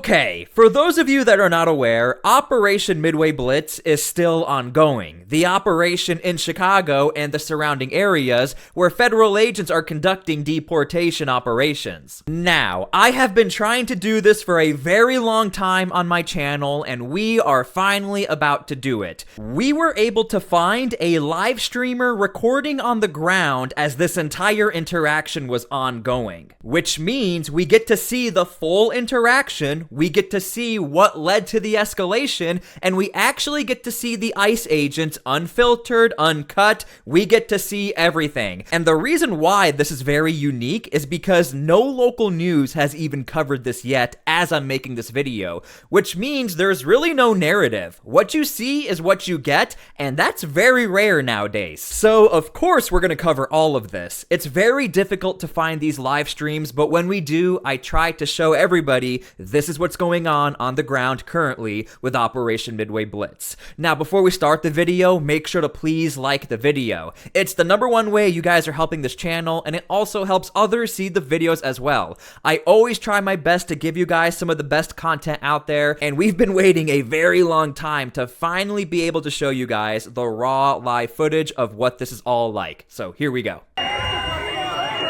Okay, for those of you that are not aware, Operation Midway Blitz is still ongoing. The operation in Chicago and the surrounding areas where federal agents are conducting deportation operations. Now, I have been trying to do this for a very long time on my channel, and we are finally about to do it. We were able to find a live streamer recording on the ground as this entire interaction was ongoing, which means we get to see the full interaction. We get to see what led to the escalation, and we actually get to see the ICE agents unfiltered, uncut. We get to see everything. And the reason why this is very unique is because no local news has even covered this yet as I'm making this video, which means there's really no narrative. What you see is what you get, and that's very rare nowadays. So of course we're gonna cover all of this. It's very difficult to find these live streams, but when we do, I try to show everybody this is what's going on the ground currently with Operation Midway Blitz. Now, before we start the video, make sure to please like the video. It's the #1 way you guys are helping this channel, and it also helps others see the videos as well. I always try my best to give you guys some of the best content out there, and we've been waiting a very long time to finally be able to show you guys the raw live footage of what this is all like. So here we go.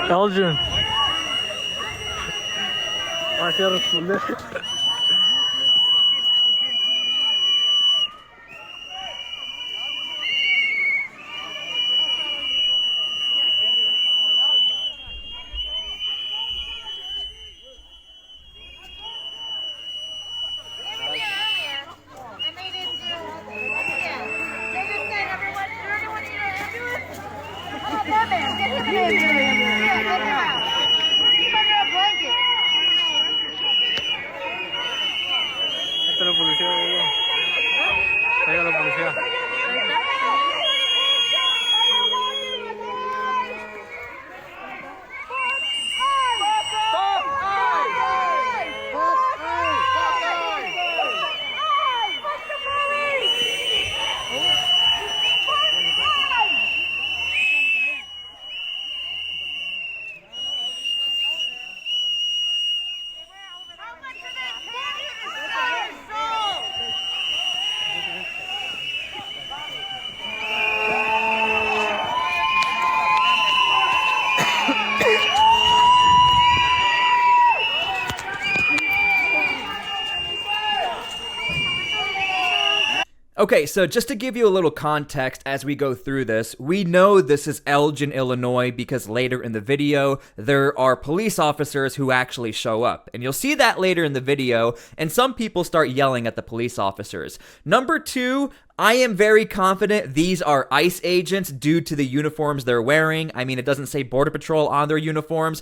Elgin. Okay, so just to give you a little context as we go through this, we know this is Elgin, Illinois, because later in the video, there are police officers who actually show up. And you'll see that later in the video, and some people start yelling at the police officers. #2, I am very confident these are ICE agents due to the uniforms they're wearing. I mean, it doesn't say Border Patrol on their uniforms.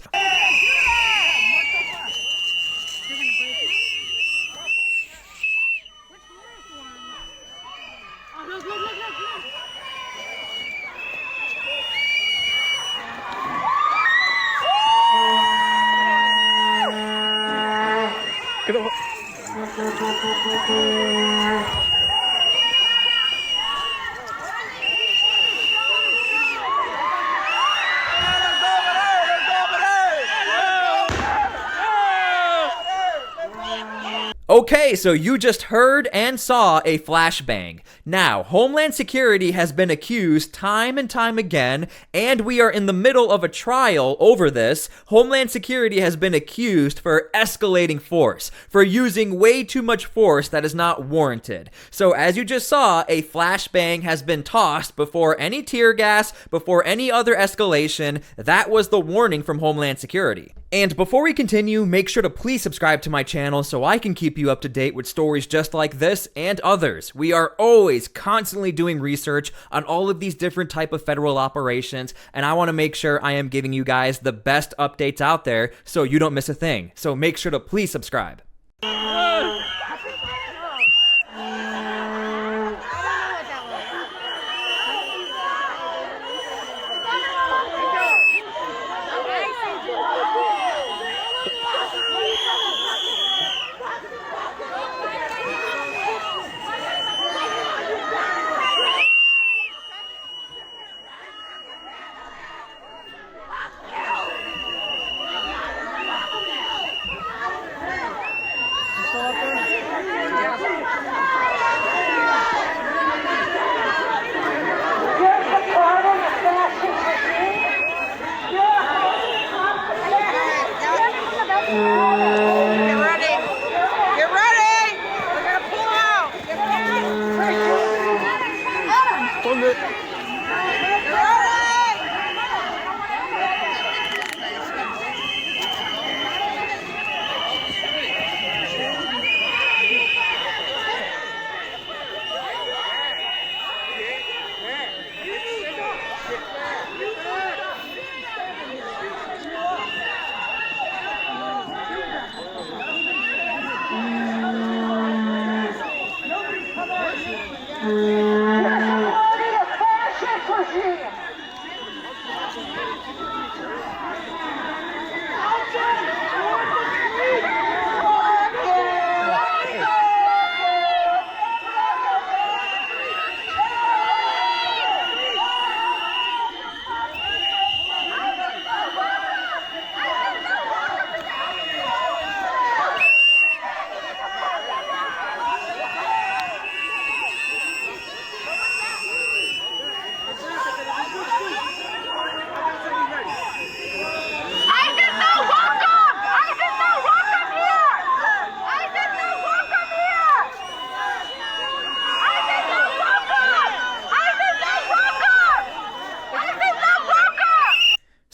Okay, so you just heard and saw a flashbang. Now, Homeland Security has been accused time and time again, and we are in the middle of a trial over this. Homeland Security has been accused for escalating force, for using way too much force that is not warranted. So as you just saw, a flashbang has been tossed before any tear gas, before any other escalation. That was the warning from Homeland Security. And before we continue, make sure to please subscribe to my channel so I can keep you up to date with stories just like this and others. We are always constantly doing research on all of these different type of federal operations, and I want to make sure I am giving you guys the best updates out there so you don't miss a thing. So make sure to please subscribe.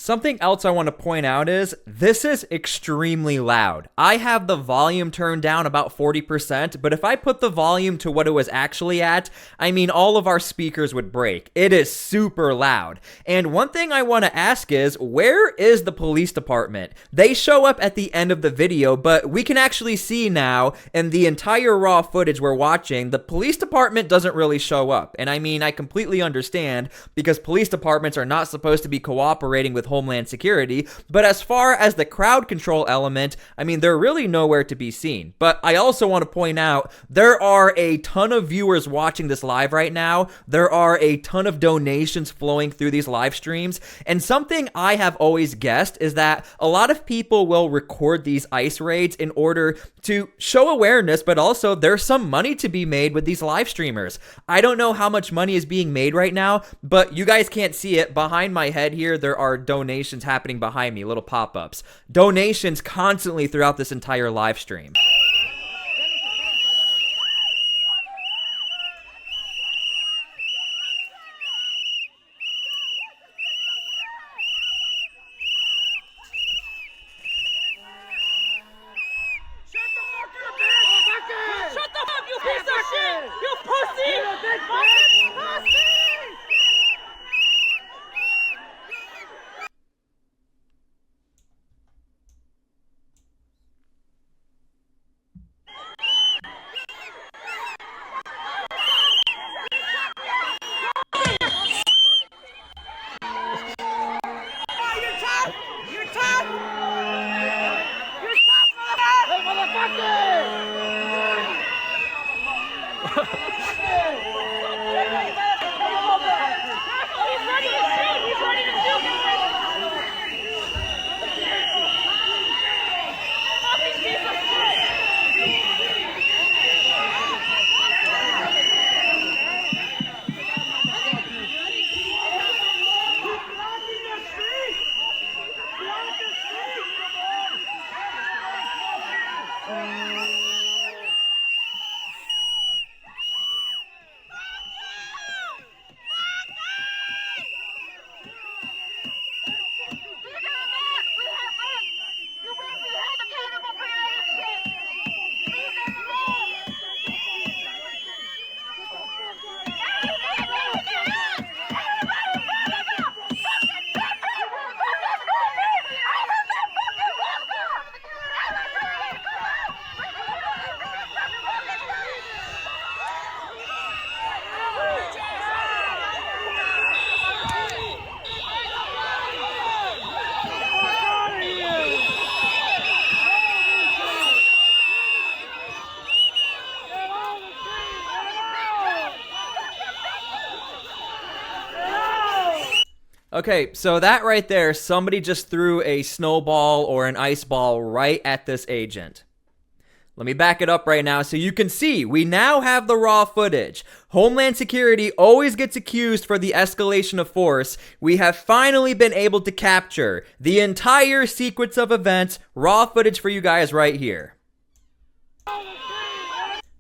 Something else I want to point out is this is extremely loud. I have the volume turned down about 40%, but if I put the volume to what it was actually at, I mean, all of our speakers would break. It is super loud. And one thing I want to ask is, where is the police department? They show up at the end of the video, but we can actually see now in the entire raw footage we're watching, the police department doesn't really show up. And I mean, I completely understand because police departments are not supposed to be cooperating with Homeland Security, but as far as the crowd control element, I mean, they're really nowhere to be seen. But I also want to point out, there are a ton of viewers watching this live right now. There are a ton of donations flowing through these live streams, and something I have always guessed is that a lot of people will record these ICE raids in order to show awareness, but also there's some money to be made with these live streamers. I don't know how much money is being made right now, but you guys can't see it. Behind my head here, there are donations happening behind me, little pop-ups. Donations constantly throughout this entire live stream. Shut the fuck, you piece of shit! You pussy! Fucking pussy! Okay, so that right there, somebody just threw a snowball or an ice ball right at this agent. Let me back it up right now so you can see. We now have the raw footage. Homeland Security always gets accused for the escalation of force. We have finally been able to capture the entire sequence of events. Raw footage for you guys right here.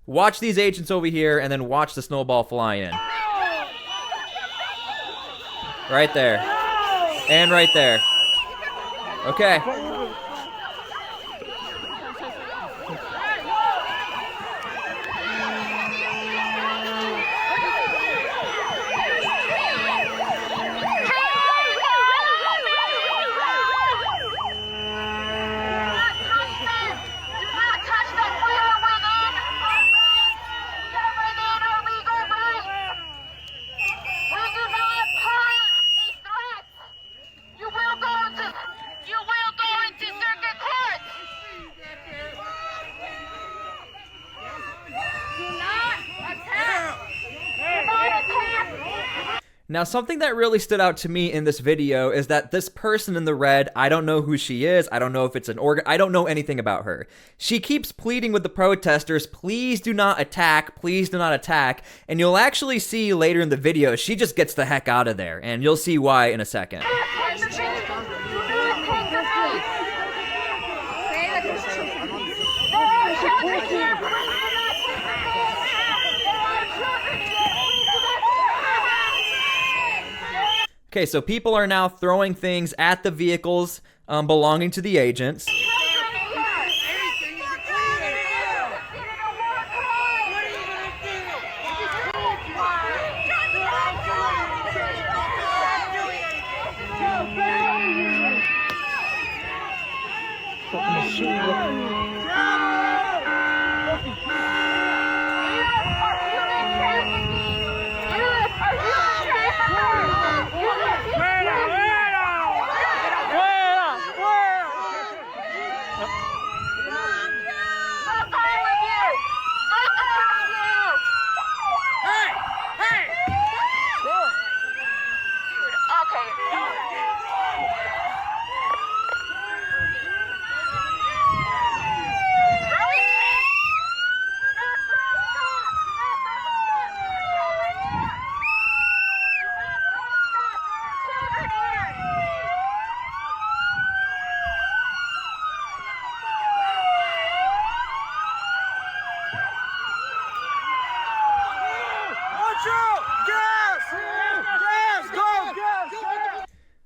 Watch these agents over here and then watch the snowball fly in. Right there. And right there. Okay. Now, something that really stood out to me in this video is that this person in the red, I don't know who she is. I don't know if it's an organ. I don't know anything about her. She keeps pleading with the protesters, please do not attack, please do not attack. And you'll actually see later in the video, she just gets the heck out of there. And you'll see why in a second. Okay, so people are now throwing things at the vehicles belonging to the agents.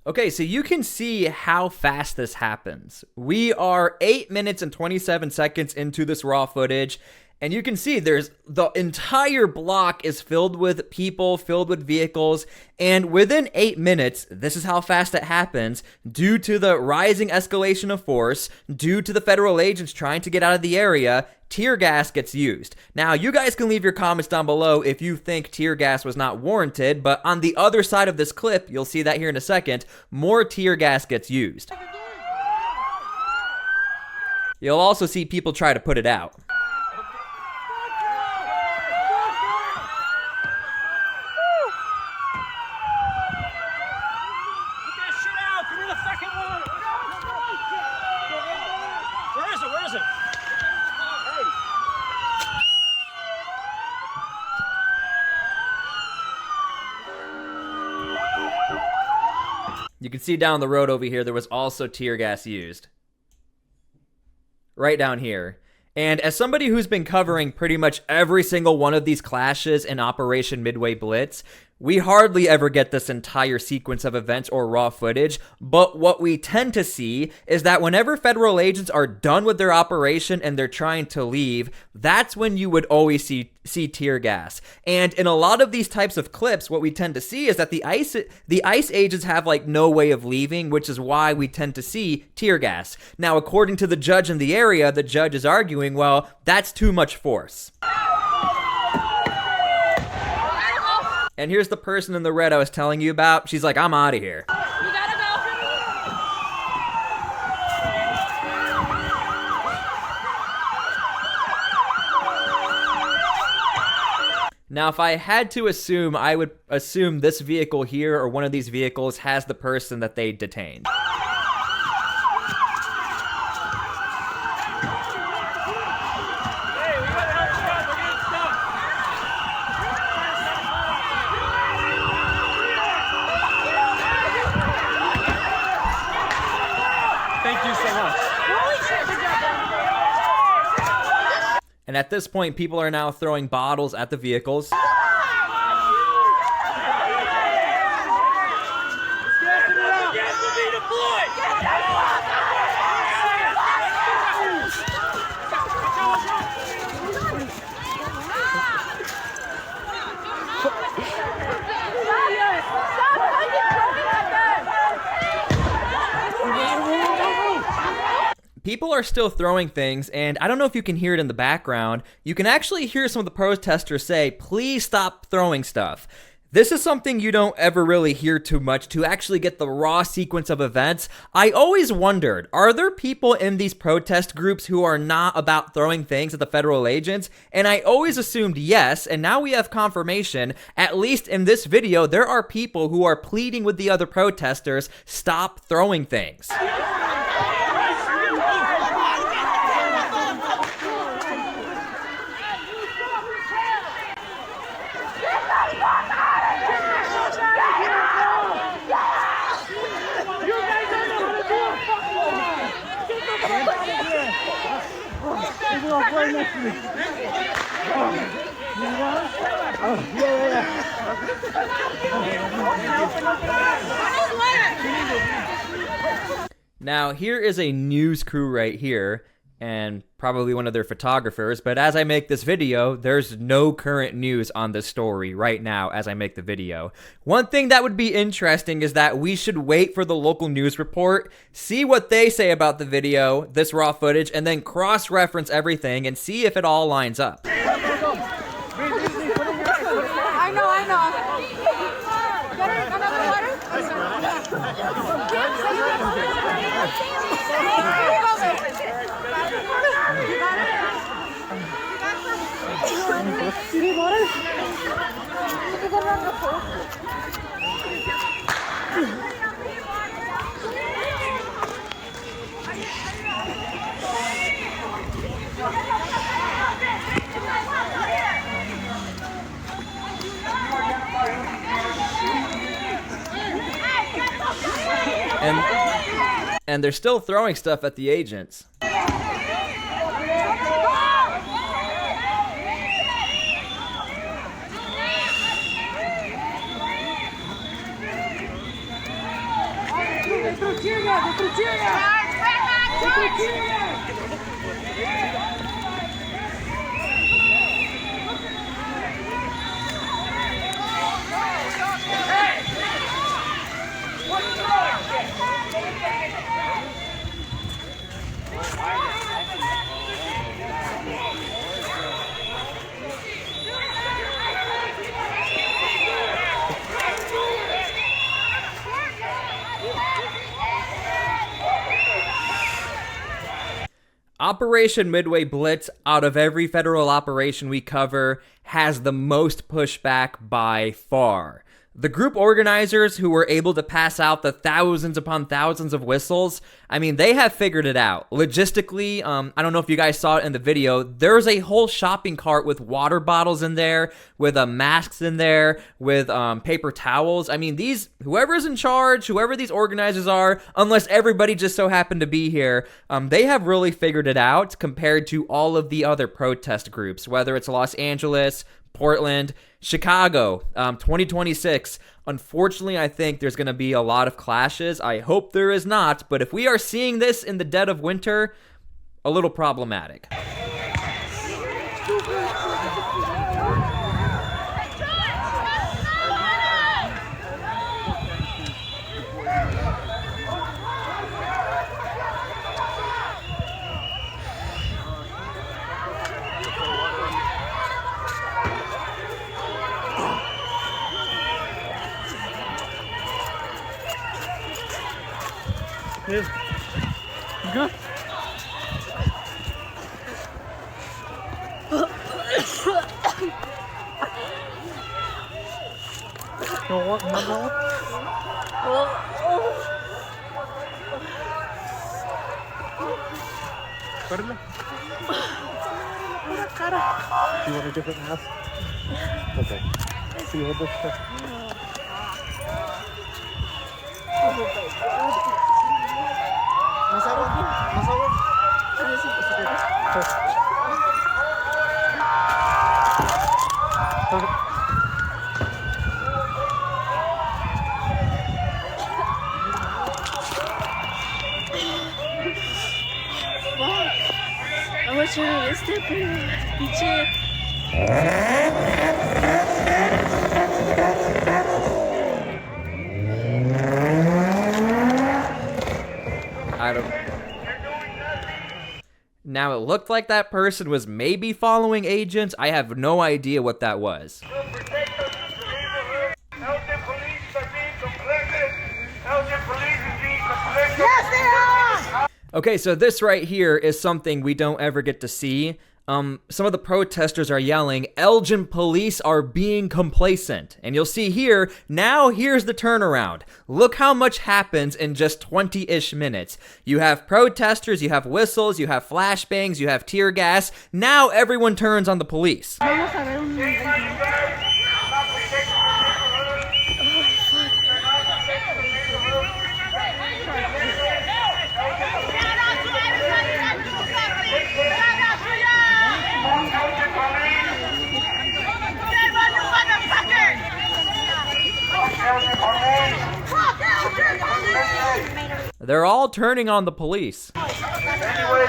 Okay, so you can see how fast this happens. We are 8 minutes and 27 seconds into this raw footage, and you can see the entire block is filled with people, filled with vehicles, and within 8 minutes, this is how fast it happens, due to the rising escalation of force, due to the federal agents trying to get out of the area, tear gas gets used. Now, you guys can leave your comments down below if you think tear gas was not warranted, but on the other side of this clip, you'll see that here in a second, more tear gas gets used. You'll also see people try to put it out. You can see down the road over here, there was also tear gas used. Right down here. And as somebody who's been covering pretty much every single one of these clashes in Operation Midway Blitz, we hardly ever get this entire sequence of events or raw footage, but what we tend to see is that whenever federal agents are done with their operation and they're trying to leave, that's when you would always see tear gas. And in a lot of these types of clips, what we tend to see is that the ICE agents have like no way of leaving, which is why we tend to see tear gas. Now, according to the judge in the area, the judge is arguing, well, that's too much force. And here's the person in the red I was telling you about. She's like, I'm out of here. You gotta go. Now, if I had to assume, I would assume this vehicle here or one of these vehicles has the person that they detained. Thank you so much. And at this point, people are now throwing bottles at the vehicles. People are still throwing things, and I don't know if you can hear it in the background. You can actually hear some of the protesters say, please stop throwing stuff. This is something you don't ever really hear too much to actually get the raw sequence of events. I always wondered, are there people in these protest groups who are not about throwing things at the federal agents? And I always assumed yes, and now we have confirmation. At least in this video, there are people who are pleading with the other protesters, stop throwing things. Right next to me. Oh, yeah. Now, here is a news crew right here, and probably one of their photographers, but as I make this video, there's no current news on this story right now as I make the video. One thing that would be interesting is that we should wait for the local news report, see what they say about the video, this raw footage, and then cross-reference everything and see if it all lines up. I know. Get another water? And they're still throwing stuff at the agents. Operation Midway Blitz, out of every federal operation we cover, has the most pushback by far. The group organizers who were able to pass out the thousands upon thousands of whistles, I mean, they have figured it out. Logistically, I don't know if you guys saw it in the video, there's a whole shopping cart with water bottles in there, with masks in there, with paper towels. I mean, whoever's in charge, whoever these organizers are, unless everybody just so happened to be here, they have really figured it out compared to all of the other protest groups, whether it's Los Angeles, Portland, Chicago, 2026. Unfortunately, I think there's going to be a lot of clashes. I hope there is not, but if we are seeing this in the dead of winter, a little problematic. Good. You want another one? Pardon? Do you want a different mask? Okay. See you hold this stuff. Mas agua. I was trying to step in the chair. Now, it looked like that person was maybe following agents. I have no idea what that was. Okay, so this right here is something we don't ever get to see. Some of the protesters are yelling, Elgin police are being complacent. And you'll see here, now here's the turnaround. Look how much happens in just 20-ish minutes. You have protesters, you have whistles, you have flashbangs, you have tear gas. Now everyone turns on the police. They're all turning on the police. Anyway,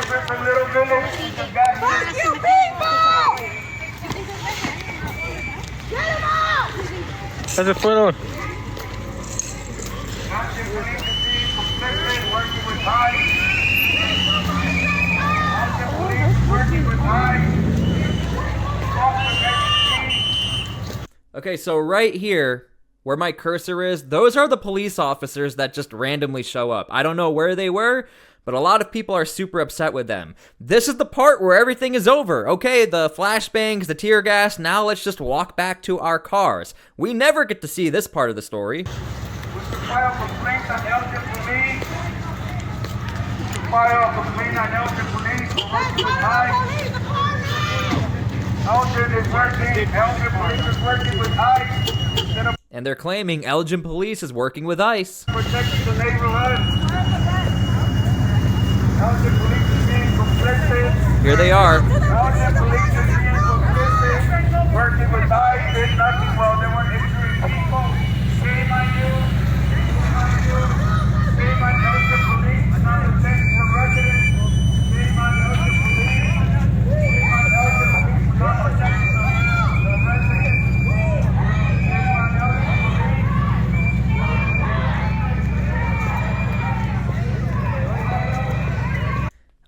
we're from Little Village. We just got Fuck here. you people! Get him out! How's it going on? Mountain Police is being complicit, working with ICE. Mountain Police working with ICE. Okay, so right here, where my cursor is, those are the police officers that just randomly show up. I don't know where they were, but a lot of people are super upset with them. This is the part where everything is over. Okay, the flashbangs, the tear gas, now let's just walk back to our cars. We never get to see this part of the story. We should file complaints on Elgin Police. We should file a complaint on Elgin Police for working with ICE. Elgin is working. Elgin Police is working with ICE. Instead of And they're claiming Elgin Police is working with ICE. protecting the neighborhood. Elgin Police is being complicit. Here they are. Elgin Police is being complicit. Working with ICE. Did nothing while they were injuring people. Shame on you. Shame on you. Shame on Elgin Police for not protecting the residents. Shame on Elgin Police. Shame on Elgin Police for not protecting the residents. Shame on Elgin Police.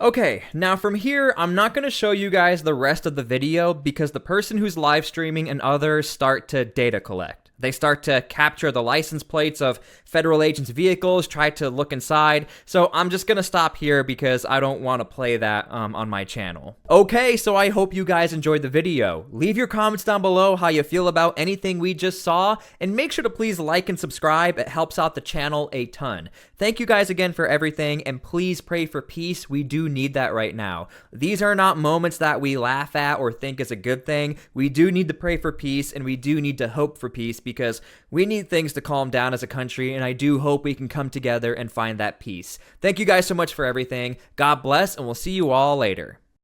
Okay, now from here, I'm not going to show you guys the rest of the video because the person who's live streaming and others start to data collect. They start to capture the license plates of federal agents' vehicles, try to look inside, so I'm just gonna stop here because I don't want to play that on my channel. Okay, so I hope you guys enjoyed the video. Leave your comments down below how you feel about anything we just saw, and make sure to please like and subscribe. It helps out the channel a ton. Thank you guys again for everything, and please pray for peace. We do need that right now. These are not moments that we laugh at or think is a good thing. We do need to pray for peace, and we do need to hope for peace because we need things to calm down as a country, and I do hope we can come together and find that peace. Thank you guys so much for everything. God bless, and we'll see you all later.